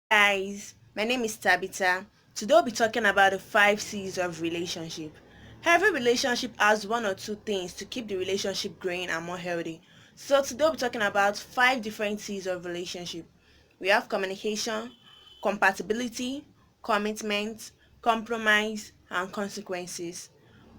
Guys, my name is Tabitha. Today we'll be talking about the 5 C's of relationship. Every relationship has one or two things to keep the relationship growing and more healthy. So today we'll be talking about 5 different C's of relationship. We have communication, compatibility, commitment, compromise, and consequences.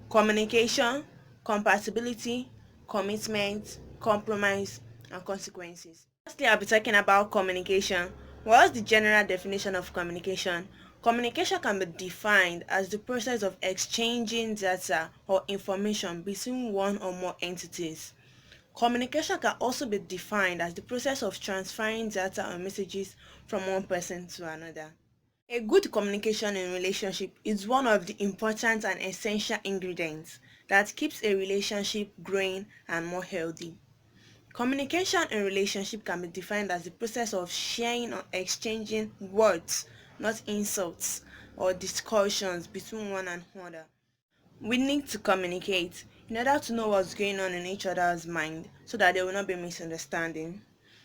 Communication, compatibility, commitment, compromise, and consequences. Firstly, I'll be talking about communication. What's the general definition of communication? Communication can be defined as the process of exchanging data or information between one or more entities. Communication can also be defined as the process of transferring data or messages from one person to another. A good communication in relationship is one of the important and essential ingredients that keeps a relationship growing and more healthy. Communication in relationship can be defined as the process of sharing or exchanging words, not insults or discussions between one and another. We need to communicate in order to know what's going on in each other's mind so that there will not be misunderstanding.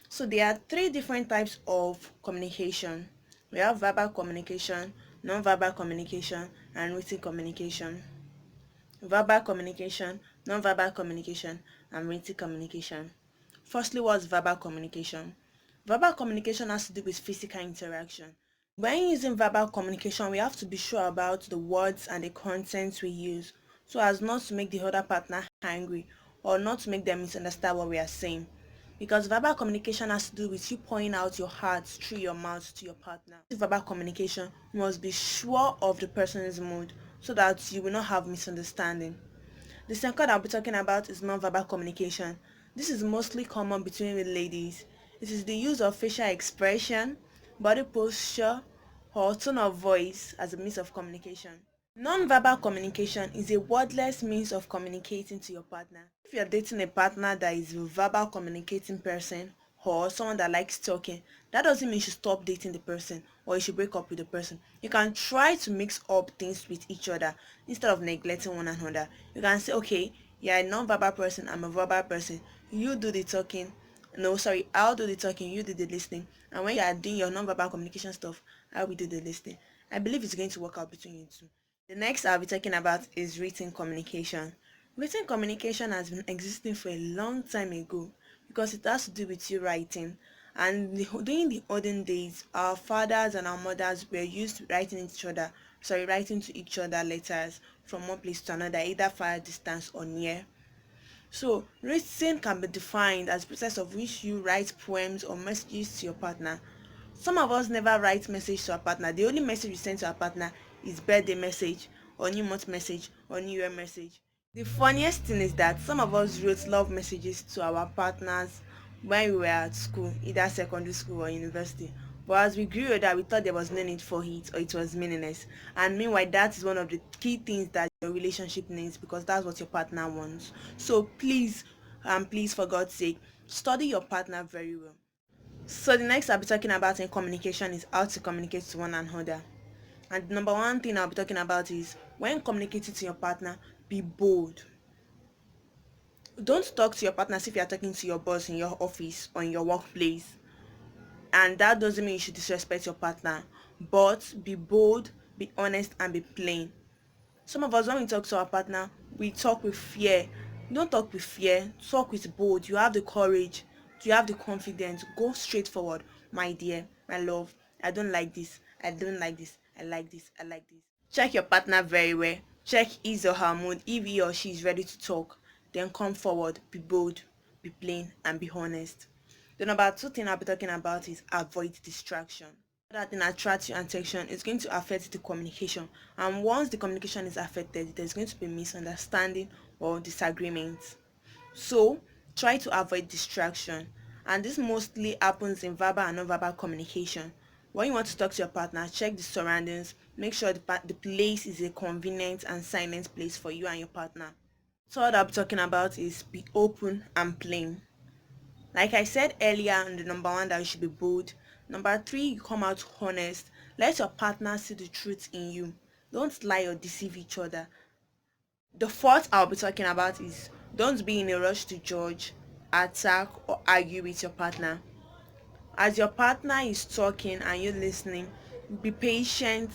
So there are three different types of communication. We have verbal communication, non-verbal communication, and written communication. Verbal communication, non-verbal communication, and written communication. Firstly, what's verbal communication? Verbal communication has to do with physical interaction. When using verbal communication, we have to be sure about the words and the contents we use so as not to make the other partner angry or not to make them misunderstand what we are saying. Because verbal communication has to do with you pouring out your heart through your mouth to your partner. Verbal communication, you must be sure of the person's mood so that you will not have misunderstanding. The second I'll be talking about is non-verbal communication. This is mostly common between the ladies. It is the use of facial expression, body posture, or tone of voice as a means of communication. Non-verbal communication is a wordless means of communicating to your partner. If you're dating a partner that is a verbal communicating person or someone that likes talking, that doesn't mean you should stop dating the person or you should break up with the person. You can try to mix up things with each other instead of neglecting one another. You can say, okay, you're a non-verbal person, I'm a verbal person. You do the talking. No, sorry, I'll do the talking, you do the listening. And when you are doing your non-verbal communication stuff, I will do the listening. I believe it's going to work out between you two. The next I'll be talking about is written communication. Written communication has been existing for a long time ago because it has to do with you writing. And during the olden days, our fathers and our mothers were used to writing to each other letters from one place to another, either far distance or near. So, written can be defined as the process of which you write poems or messages to your partner. Some of us never write message to our partner. The only message we send to our partner is birthday message or new month message or new year message. The funniest thing is that some of us wrote love messages to our partners when we were at school, either secondary school or university. But as we grew older, we thought there was no need for it or it was meaningless. And meanwhile, that is one of the key things that your relationship needs because that's what your partner wants. So please, please, for God's sake, study your partner very well. So the next I'll be talking about in communication is how to communicate to one another. And the number one thing I'll be talking about is when communicating to your partner, be bold. Don't talk to your partner as if you're talking to your boss in your office or in your workplace. And that doesn't mean you should disrespect your partner. But be bold, be honest, and be plain. Some of us, when we talk to our partner, we talk with fear. Don't talk with fear, talk with bold. You have the courage, you have the confidence. Go straight forward. My dear, my love, I don't like this. I don't like this. I like this. I like this. Check your partner very well. Check his or her mood. If he or she is ready to talk, then come forward. Be bold, be plain, and be honest. The number two thing I'll be talking about is avoid distraction. That thing attracts your attention is going to affect the communication, and once the communication is affected, there's going to be misunderstanding or disagreement. So try to avoid distraction, and this mostly happens in verbal and non-verbal communication. When you want to talk to your partner, check the surroundings, make sure the place is a convenient and silent place for you and your partner. Third I'm talking about is be open and plain. Like I said earlier on the number one that you should be bold. Number three, you come out honest. Let your partner see the truth in you. Don't lie or deceive each other. The fourth I'll be talking about is don't be in a rush to judge, attack, or argue with your partner. As your partner is talking and you're listening, be patient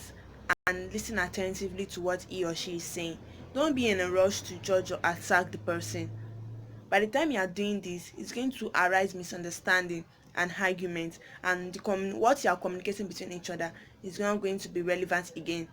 and listen attentively to what he or she is saying. Don't be in a rush to judge or attack the person. By the time you are doing this, it's going to arise misunderstanding and argument, and what you are communicating between each other is not going to be relevant again.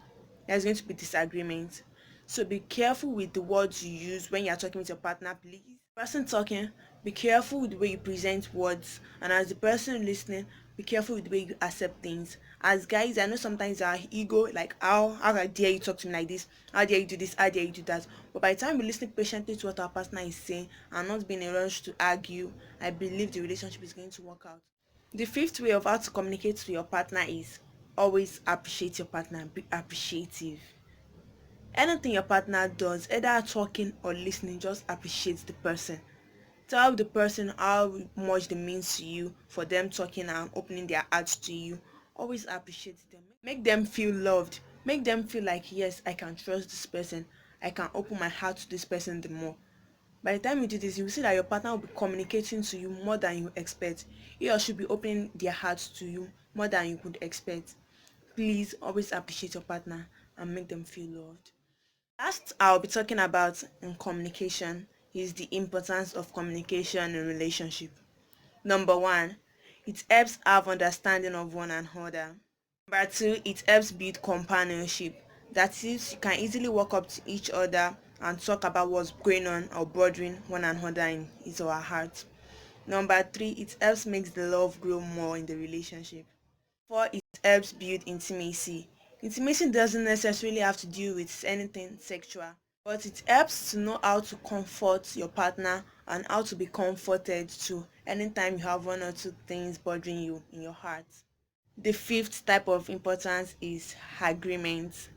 There's going to be disagreement. So be careful with the words you use when you are talking with your partner, please. Person talking, be careful with the way you present words, and as the person listening, be careful with the way you accept things. As guys, I know sometimes our ego, like how dare you talk to me like this, how dare you do this, how dare you do that. But by the time we listen patiently to what our partner is saying and not being in a rush to argue, I believe the relationship is going to work out. The fifth way of how to communicate to your partner is always appreciate your partner. Be appreciative. Anything your partner does, either talking or listening, just appreciate the person. Tell the person how much they means to you for them talking and opening their hearts to you. Always appreciate them. Make them feel loved. Make them feel like, yes, I can trust this person. I can open my heart to this person the more. By the time you do this, you will see that your partner will be communicating to you more than you expect. He or she will be opening their hearts to you more than you could expect. Please always appreciate your partner and make them feel loved. Last, I'll be talking about in communication is the importance of communication in relationship. Number one, it helps have understanding of one another. Number two, it helps build companionship. That is, you can easily walk up to each other and talk about what's going on or bothering one another in his or her heart. Number three, it helps makes the love grow more in the relationship. Four, it helps build intimacy. Intimacy doesn't necessarily have to do with anything sexual, but it helps to know how to comfort your partner and how to be comforted too anytime you have one or two things bothering you in your heart. The fifth type of importance is agreement.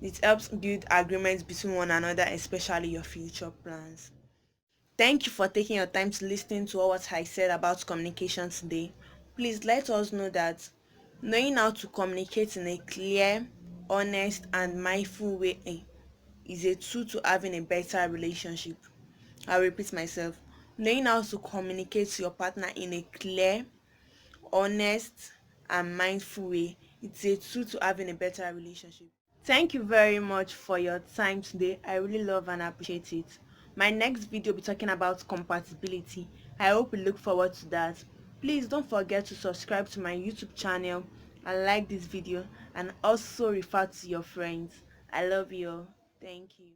It helps build agreements between one another, especially your future plans. Thank you for taking your time to listen to what I said about communication today. Please let us know that knowing how to communicate in a clear, honest, and mindful way is a tool to having a better relationship. I'll repeat myself. Knowing how to communicate to your partner in a clear, honest, and mindful way, it's a tool to having a better relationship. Thank you very much for your time today. I really love and appreciate it. My next video will be talking about compatibility. I hope you look forward to that. Please don't forget to subscribe to my YouTube channel and like this video, and also refer to your friends. I love you all. Thank you.